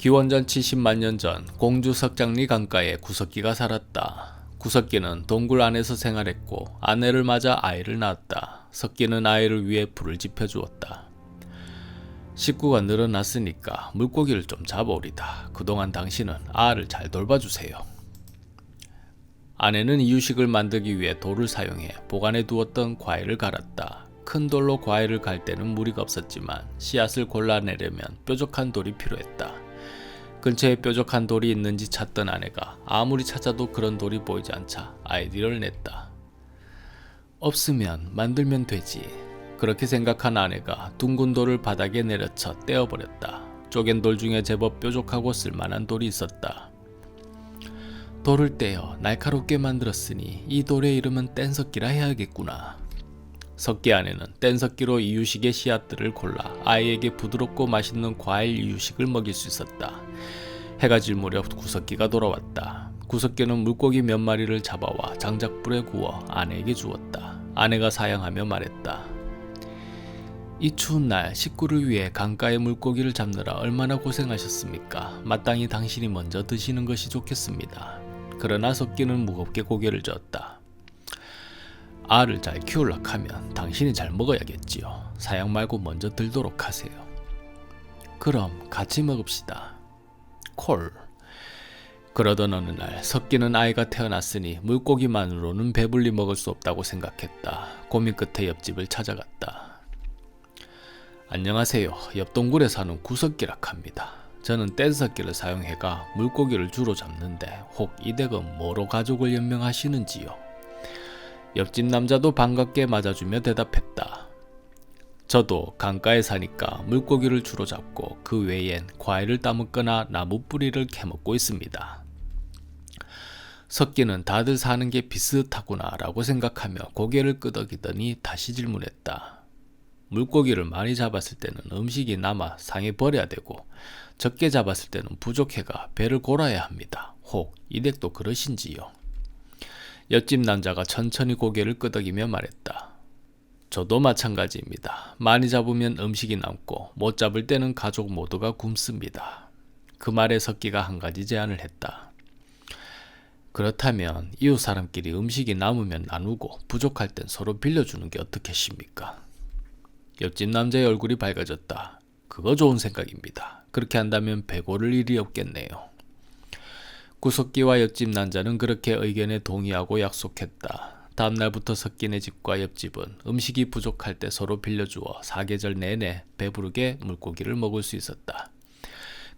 기원전 70만 년 전 공주 석장리 강가에 구석기가 살았다. 구석기는 동굴 안에서 생활했고 아내를 맞아 아이를 낳았다. 석기는 아이를 위해 불을 지펴주었다. 식구가 늘어났으니까 물고기를 좀 잡아오리다. 그동안 당신은 아를 잘 돌봐주세요. 아내는 이유식을 만들기 위해 돌을 사용해 보관해 두었던 과일을 갈았다. 큰 돌로 과일을 갈 때는 무리가 없었지만 씨앗을 골라내려면 뾰족한 돌이 필요했다. 근처에 뾰족한 돌이 있는지 찾던 아내가 아무리 찾아도 그런 돌이 보이지 않자 아이디어를 냈다. 없으면 만들면 되지. 그렇게 생각한 아내가 둥근 돌을 바닥에 내려쳐 떼어버렸다. 쪼갠 돌 중에 제법 뾰족하고 쓸만한 돌이 있었다. 돌을 떼어 날카롭게 만들었으니 이 돌의 이름은 뗀석기라 해야겠구나. 석기 아내는 뗀석기로 이유식의 씨앗들을 골라 아이에게 부드럽고 맛있는 과일 이유식을 먹일 수 있었다. 해가 질 무렵 구석기가 돌아왔다. 구석기는 물고기 몇 마리를 잡아와 장작불에 구워 아내에게 주었다. 아내가 사양하며 말했다. 이 추운 날 식구를 위해 강가의 물고기를 잡느라 얼마나 고생하셨습니까? 마땅히 당신이 먼저 드시는 것이 좋겠습니다. 그러나 석기는 무겁게 고개를 저었다. 알을 잘 키우려고 하면 당신이 잘 먹어야겠지요. 사양 말고 먼저 들도록 하세요. 그럼 같이 먹읍시다. 콜. 그러던 어느 날 석기는 아이가 태어났으니 물고기만으로는 배불리 먹을 수 없다고 생각했다. 고민 끝에 옆집을 찾아갔다. 안녕하세요. 옆 동굴에 사는 구석기락 합니다. 저는 뗀석기를 사용해가 물고기를 주로 잡는데 혹 이 댁은 뭐로 가족을 연명하시는지요? 옆집 남자도 반갑게 맞아주며 대답했다. 저도 강가에 사니까 물고기를 주로 잡고 그 외엔 과일을 따먹거나 나무 뿌리를 캐먹고 있습니다. 석기는 다들 사는 게 비슷하구나 라고 생각하며 고개를 끄덕이더니 다시 질문했다. 물고기를 많이 잡았을 때는 음식이 남아 상해 버려야 되고 적게 잡았을 때는 부족해가 배를 골아야 합니다. 혹 이 댁도 그러신지요? 옆집 남자가 천천히 고개를 끄덕이며 말했다. 저도 마찬가지입니다. 많이 잡으면 음식이 남고 못 잡을 때는 가족 모두가 굶습니다. 그 말에 석기가 한 가지 제안을 했다. 그렇다면 이웃 사람끼리 음식이 남으면 나누고 부족할 땐 서로 빌려주는 게 어떻겠습니까? 옆집 남자의 얼굴이 밝아졌다. 그거 좋은 생각입니다. 그렇게 한다면 배고를 일이 없겠네요. 구석기와 옆집 남자는 그렇게 의견에 동의하고 약속했다. 다음날부터 석기네 집과 옆집은 음식이 부족할 때 서로 빌려주어 사계절 내내 배부르게 물고기를 먹을 수 있었다.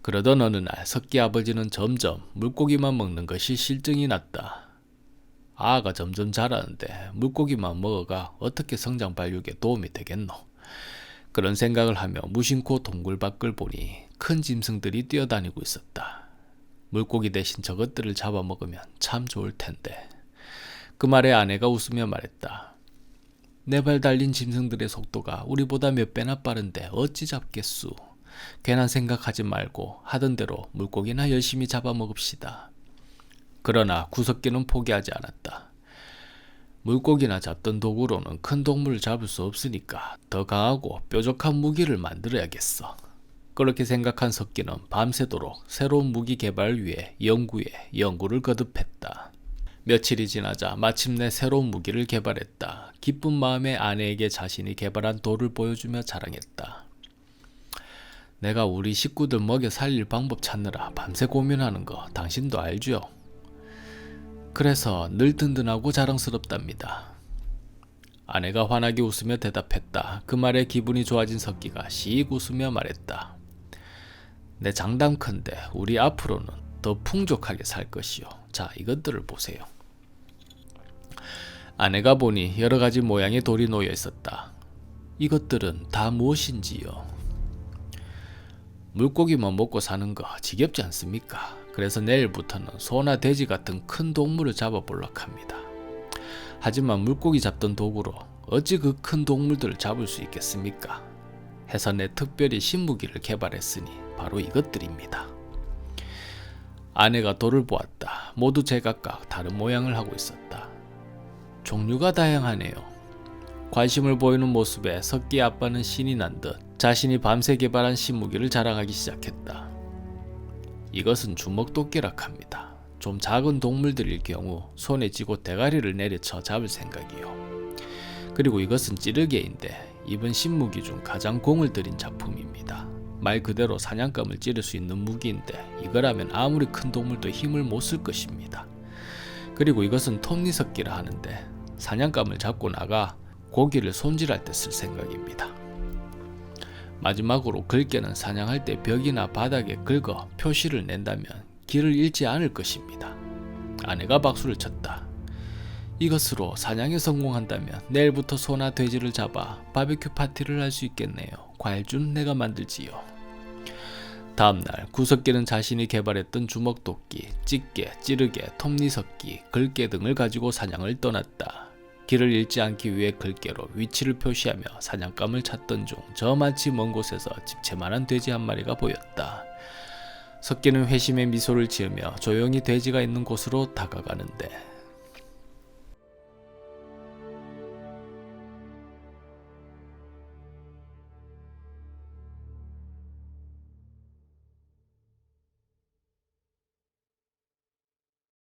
그러던 어느 날 석기 아버지는 점점 물고기만 먹는 것이 실증이 났다. 아가 점점 자라는데 물고기만 먹어가 어떻게 성장 발육에 도움이 되겠노? 그런 생각을 하며 무심코 동굴 밖을 보니 큰 짐승들이 뛰어다니고 있었다. 물고기 대신 저것들을 잡아먹으면 참 좋을 텐데. 그 말에 아내가 웃으며 말했다. 네 발 달린 짐승들의 속도가 우리보다 몇 배나 빠른데 어찌 잡겠수. 괜한 생각하지 말고 하던 대로 물고기나 열심히 잡아먹읍시다. 그러나 구석기는 포기하지 않았다. 물고기나 잡던 도구로는 큰 동물을 잡을 수 없으니까 더 강하고 뾰족한 무기를 만들어야겠어. 그렇게 생각한 석기는 밤새도록 새로운 무기 개발을 위해 연구에 연구를 거듭했다. 며칠이 지나자 마침내 새로운 무기를 개발했다. 기쁜 마음에 아내에게 자신이 개발한 돌을 보여주며 자랑했다. 내가 우리 식구들 먹여 살릴 방법 찾느라 밤새 고민하는 거 당신도 알죠? 그래서 늘 든든하고 자랑스럽답니다. 아내가 환하게 웃으며 대답했다. 그 말에 기분이 좋아진 석기가 씩 웃으며 말했다. 내 장담컨대 우리 앞으로는 더 풍족하게 살 것이요. 자, 이것들을 보세요. 아내가 보니 여러 가지 모양의 돌이 놓여 있었다. 이것들은 다 무엇인지요? 물고기만 먹고 사는 거 지겹지 않습니까? 그래서 내일부터는 소나 돼지 같은 큰 동물을 잡아보려고 합니다. 하지만 물고기 잡던 도구로 어찌 그 큰 동물들을 잡을 수 있겠습니까? 해서 내 특별히 신무기를 개발했으니 바로 이것들입니다. 아내가 돌을 보았다. 모두 제각각 다른 모양을 하고 있었다. 종류가 다양하네요. 관심을 보이는 모습에 석기 아빠는 신이 난 듯 자신이 밤새 개발한 신무기를 자랑하기 시작했다. 이것은 주먹도끼라 합니다. 좀 작은 동물들일 경우 손에 쥐고 대가리를 내려쳐 잡을 생각이요. 그리고 이것은 찌르개인데 이번 신무기 중 가장 공을 들인 작품입니다. 말 그대로 사냥감을 찌를 수 있는 무기인데 이거라면 아무리 큰 동물도 힘을 못 쓸 것입니다. 그리고 이것은 톱니석기라 하는데 사냥감을 잡고 나가 고기를 손질할 때 쓸 생각입니다. 마지막으로 글개는 사냥할 때 벽이나 바닥에 긁어 표시를 낸다면 길을 잃지 않을 것입니다. 아내가 박수를 쳤다. 이것으로 사냥에 성공한다면 내일부터 소나 돼지를 잡아 바베큐 파티를 할 수 있겠네요. 과일주는 내가 만들지요. 다음날 구석기는 자신이 개발했던 주먹도끼, 집게, 찌르개, 톱니석기, 글개 등을 가지고 사냥을 떠났다. 길을 잃지 않기 위해 글개로 위치를 표시하며 사냥감을 찾던 중 저만치 먼 곳에서 집채만한 돼지 한 마리가 보였다. 석기는 회심의 미소를 지으며 조용히 돼지가 있는 곳으로 다가가는데